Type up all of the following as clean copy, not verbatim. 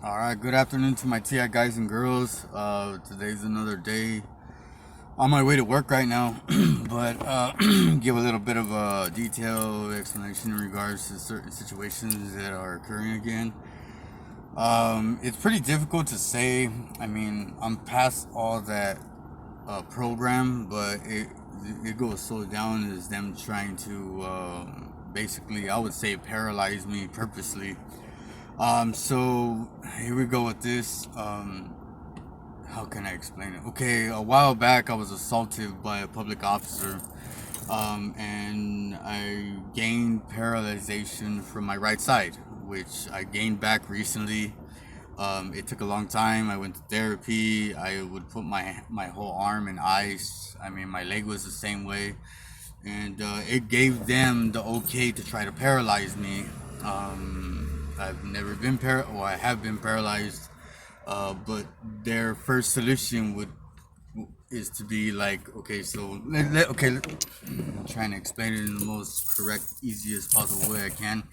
All right, good afternoon to my TI guys and girls. Today's another day on my way to work right now, but give a little bit of a detailed explanation in regards to certain situations that are occurring again. It's pretty difficult to say. I mean, I'm past all that program, but it goes so down as them trying to basically, I would say, paralyze me purposely. So here we go with this. How can I explain it? Okay, a while back I was assaulted by a public officer, and I gained paralyzation from my right side, which I gained back recently. It took a long time. I went to therapy. I would put my whole arm in ice. I mean, my leg was the same way, and it gave them the okay to try to paralyze me. I've never been or I have been paralyzed, but their first solution would is to be like, okay, so I'm trying to explain it in the most correct, easiest possible way I can.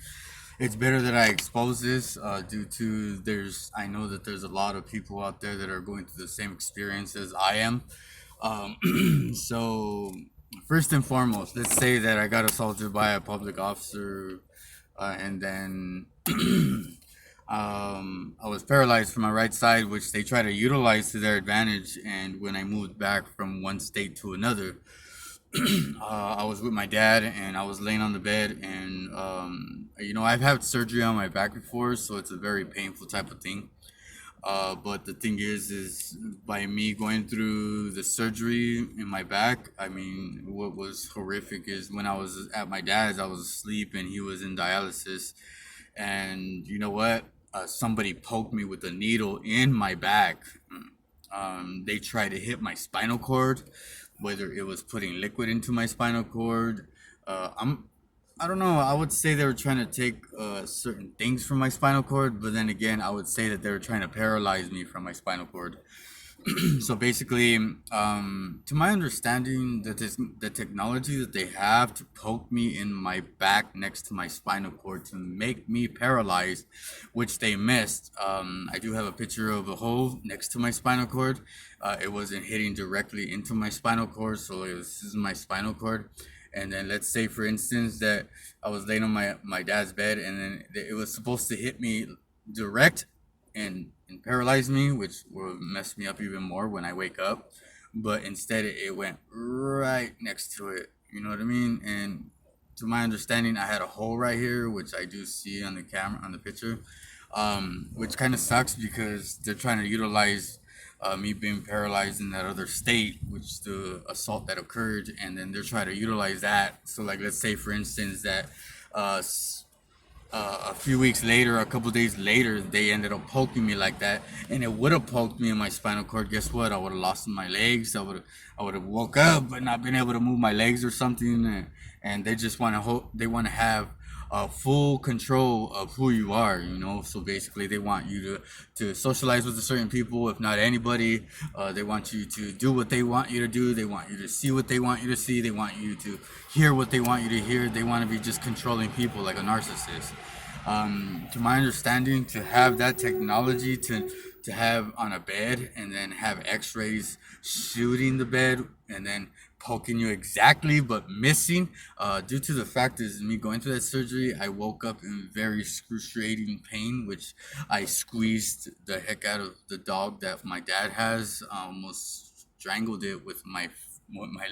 It's better that I expose this, due to I know that there's a lot of people out there that are going through the same experience as I am. So first and foremost, let's say that I got assaulted by a public officer, and then I was paralyzed from my right side, which they try to utilize to their advantage. And when I moved back from one state to another, I was with my dad, and I was laying on the bed, and I've had surgery on my back before, so it's a very painful type of thing. But the thing is by me going through the surgery in my back, I mean, what was horrific is when I was at my dad's, I was asleep and he was in dialysis. And you know what? Somebody poked me with a needle in my back. They tried to hit my spinal cord, whether it was putting liquid into my spinal cord. I don't know. I would say they were trying to take certain things from my spinal cord, but then again, I would say that they were trying to paralyze me from my spinal cord. So basically, to my understanding, the technology that they have to poke me in my back next to my spinal cord to make me paralyzed, which they missed. I do have a picture of a hole next to my spinal cord. It wasn't hitting directly into my spinal cord, so this is my spinal cord. And then let's say, for instance, that I was laying on my dad's bed, and then it was supposed to hit me direct and paralyze me, which will mess me up even more when I wake up. But instead, it went right next to it. You know what I mean? And to my understanding, I had a hole right here, which I do see on the camera on the picture, which kind of sucks because they're trying to utilize me being paralyzed in that other state, which the assault that occurred, and then they're trying to utilize that. So, like, let's say, for instance, that uh, a few weeks later, a couple days later, they ended up poking me like that, and it would have poked me in my spinal cord. Guess what? I would have lost my legs. I would have woke up but not been able to move my legs or something. And they just want to they want to have full control of who you are. So basically, they want you to socialize with certain people, if not anybody. They want you to do what they want you to do. They want you to see what they want you to see. They want you to hear what they want you to hear. They want to be just controlling people like a narcissist. To my understanding, to have that technology to have on a bed, and then have X-rays shooting the bed and then poking you exactly but missing, due to the fact is me going through that surgery, I woke up in very excruciating pain, which I squeezed the heck out of the dog that my dad has. Almost strangled it with my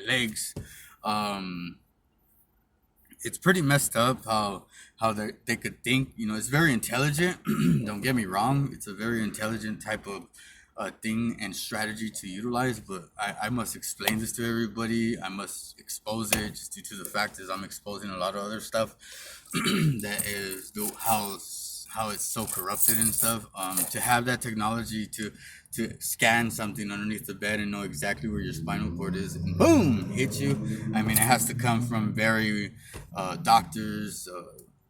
legs. um it's pretty messed up how they could think. It's very intelligent. Don't get me wrong, it's a very intelligent type of thing and strategy to utilize, but I must explain this to everybody. I must expose it, just due to the fact is I'm exposing a lot of other stuff that is how it's so corrupted and stuff. To have that technology to scan something underneath the bed and know exactly where your spinal cord is and boom, hit you. I mean, it has to come from very doctors,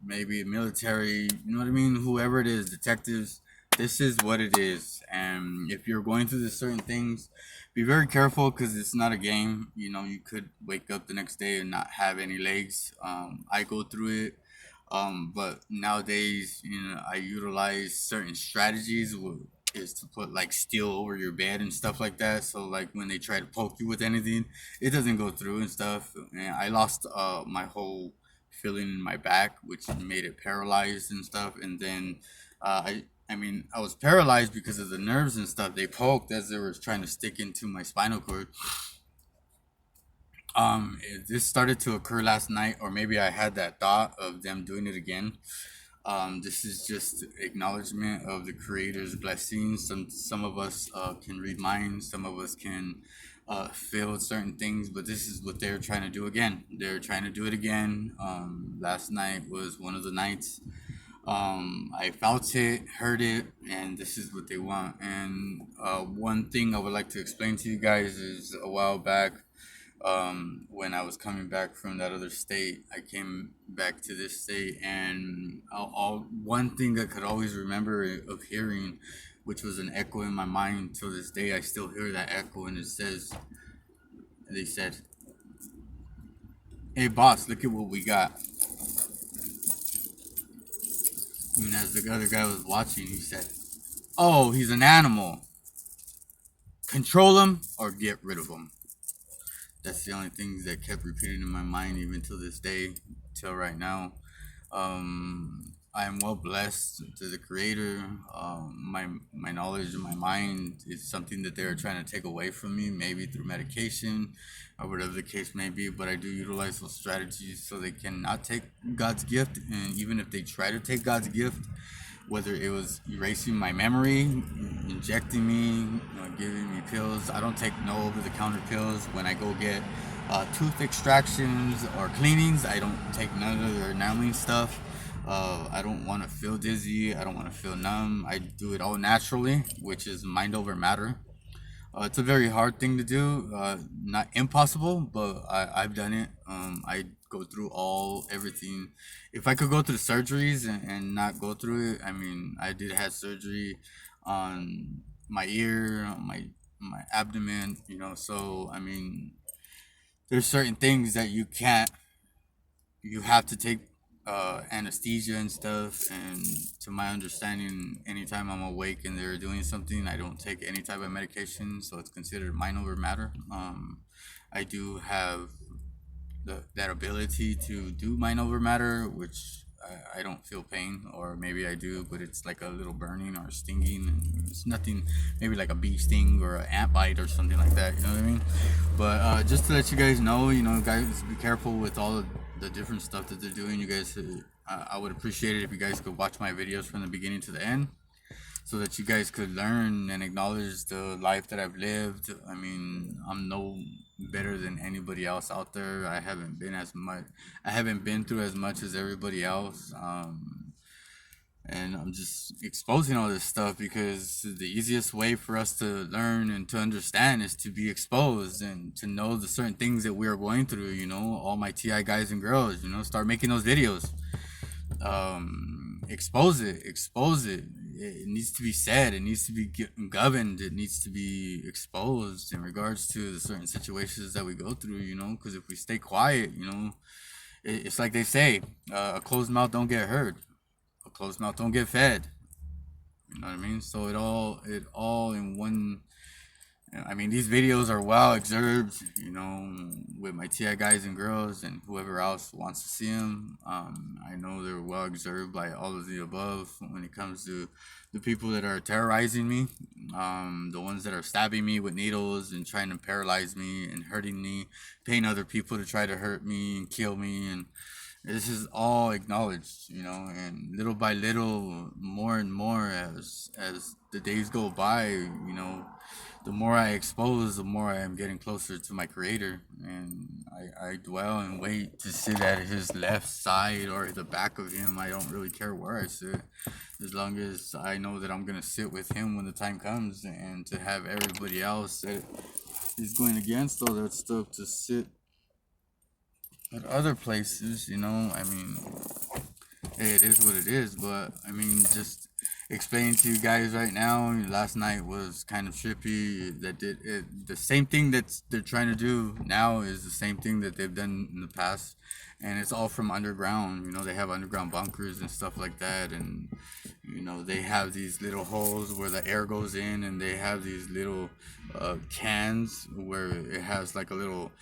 maybe military, you know what I mean? Whoever it is, detectives. This is what it is. And if you're going through the certain things, be very careful because it's not a game. You could wake up the next day and not have any legs. I go through it. But nowadays, I utilize certain strategies. Is to put like steel over your bed and stuff like that. So like when they try to poke you with anything, it doesn't go through and stuff. And I lost my whole feeling in my back, which made it paralyzed and stuff. And then I mean, I was paralyzed because of the nerves and stuff. They poked as they were trying to stick into my spinal cord. This started to occur last night, or maybe I had that thought of them doing it again. This is just acknowledgement of the Creator's blessings. Some of us can read minds, some of us can feel certain things, but this is what they're trying to do again. They're trying to do it again. Last night was one of the nights. I felt it, heard it, and this is what they want. And one thing I would like to explain to you guys is a while back, when I was coming back from that other state, I came back to this state, and one thing I could always remember of hearing, which was an echo in my mind till this day. I still hear that echo, and they said, "Hey, boss, look at what we got." And as the other guy was watching, he said, "Oh, he's an animal. Control him or get rid of him." That's the only things that kept repeating in my mind even till this day, till right now. I am well blessed to the Creator. My knowledge and my mind is something that they are trying to take away from me, maybe through medication or whatever the case may be. But I do utilize those strategies so they cannot take God's gift. And even if they try to take God's gift, whether it was erasing my memory, injecting me, giving me pills. I don't take no over-the-counter pills. When I go get tooth extractions or cleanings, I don't take none of their numbing stuff. I don't want to feel dizzy. I don't want to feel numb. I do it all naturally, which is mind over matter. It's a very hard thing to do. Not impossible, but I've done it. I go through everything. If I could go through surgeries and not go through it, I mean, I did have surgery on my ear, on my abdomen. So I mean, there's certain things that you have to take anesthesia and stuff. And to my understanding, anytime I'm awake and they're doing something, I don't take any type of medication, so it's considered mind over matter. I do have that ability to do mind over matter, which I don't feel pain, or maybe I do, but it's like a little burning or stinging. And it's nothing, maybe like a bee sting or an ant bite or something like that. You know what I mean? But just to let you guys know, guys, be careful with all of the different stuff that they're doing. You guys, I would appreciate it if you guys could watch my videos from the beginning to the end, so that you guys could learn and acknowledge the life that I've lived. I mean, I'm no better than anybody else out there. I haven't been through as much as everybody else. And I'm just exposing all this stuff because the easiest way for us to learn and to understand is to be exposed and to know the certain things that we are going through. All my TI guys and girls, start making those videos. Expose it. It needs to be said. It needs to be governed. It needs to be exposed in regards to the certain situations that we go through. Because if we stay quiet, it's like they say, a closed mouth don't get heard, a closed mouth don't get fed. You know what I mean? So it all in one. I mean, these videos are well excerpts, with my TI guys and girls and whoever else wants to see them. I know they're well excerpted by all of the above when it comes to the people that are terrorizing me, the ones that are stabbing me with needles and trying to paralyze me and hurting me, paying other people to try to hurt me and kill me. And this is all acknowledged, and little by little, more and more as the days go by, the more I expose, the more I am getting closer to my Creator. And I dwell and wait to sit at his left side or the back of him. I don't really care where I sit, as long as I know that I'm going to sit with him when the time comes, and to have everybody else that is going against all that stuff to sit at other places. I mean, hey, it is what it is. But I mean, just explaining to you guys right now, last night was kind of trippy. That did it, the same thing that they're trying to do now is the same thing that they've done in the past. and it's all from underground. You know, they have underground bunkers and stuff like that, and you know they have these little holes where the air goes in, and they have these little cans where it has like a little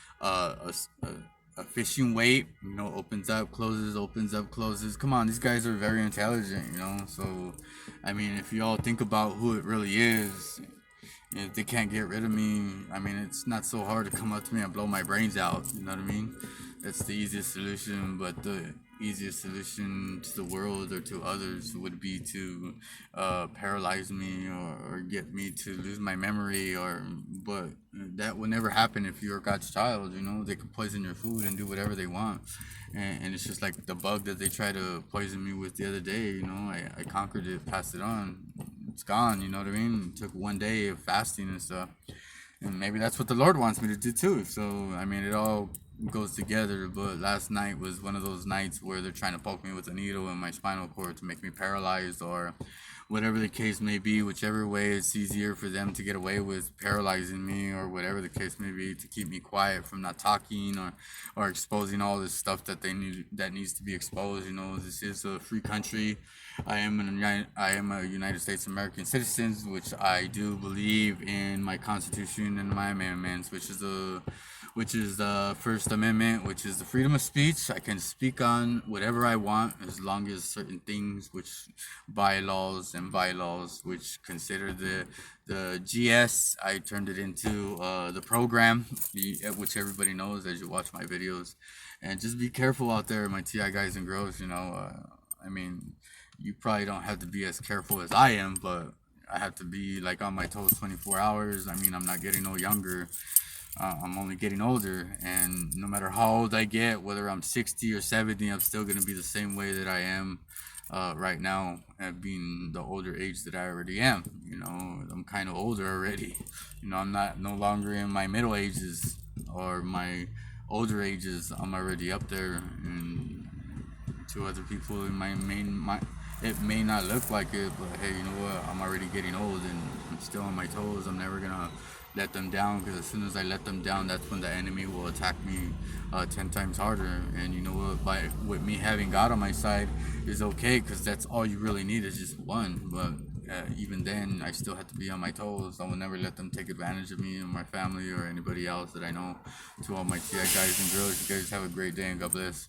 a fishing weight. You know, opens up, closes, opens up, closes. Come on, these guys are very intelligent. You know, so I mean, if you all think about who it really is, if they can't get rid of me, I mean, it's not so hard to come up to me and blow my brains out. You know what I mean? That's the easiest solution, but the easiest solution to the world or to others would be to paralyze me, or get me to lose my memory. But that would never happen if you're God's child. You know, they could poison your food and do whatever they want. And it's just like the bug that they tried to poison me with the other day. You know, I conquered it, passed it on. It's gone. You know what I mean? It took one day of fasting and stuff, and maybe that's what the Lord wants me to do too. So I mean, it all goes together. But last night was one of those nights where they're trying to poke me with a needle in my spinal cord to make me paralyzed, or whatever the case may be, whichever way it's easier for them to get away with paralyzing me, or whatever the case may be, to keep me quiet from not talking, or exposing all this stuff that needs to be exposed. You know, this is a free country. I am a United States American citizen, which I do believe in my Constitution and my amendments, which is the First Amendment, which is the freedom of speech. I can speak on whatever I want as long as certain things, which bylaws, which consider the GS. I turned it into the program, which everybody knows as you watch my videos. And just be careful out there, my TI guys and girls. You know, I mean, you probably don't have to be as careful as I am, but I have to be like on my toes 24 hours. I mean, I'm not getting no younger. I'm only getting older, and no matter how old I get, whether I'm 60 or 70, I'm still gonna be the same way that I am right now, at being the older age that I already am. You know, I'm kind of older already. You know, I'm not no longer in my middle ages or my older ages. I'm already up there, and to other people, it may not look like it, but hey, you know what? I'm already getting old, and I'm still on my toes. I'm never gonna let them down, because as soon as I let them down, that's when the enemy will attack me 10 times harder. And you know what? With me having God on my side is okay, because that's all you really need is just one. But even then, I still have to be on my toes. I will never let them take advantage of me and my family or anybody else that I know. To all my TI guys and girls, you guys have a great day, and God bless.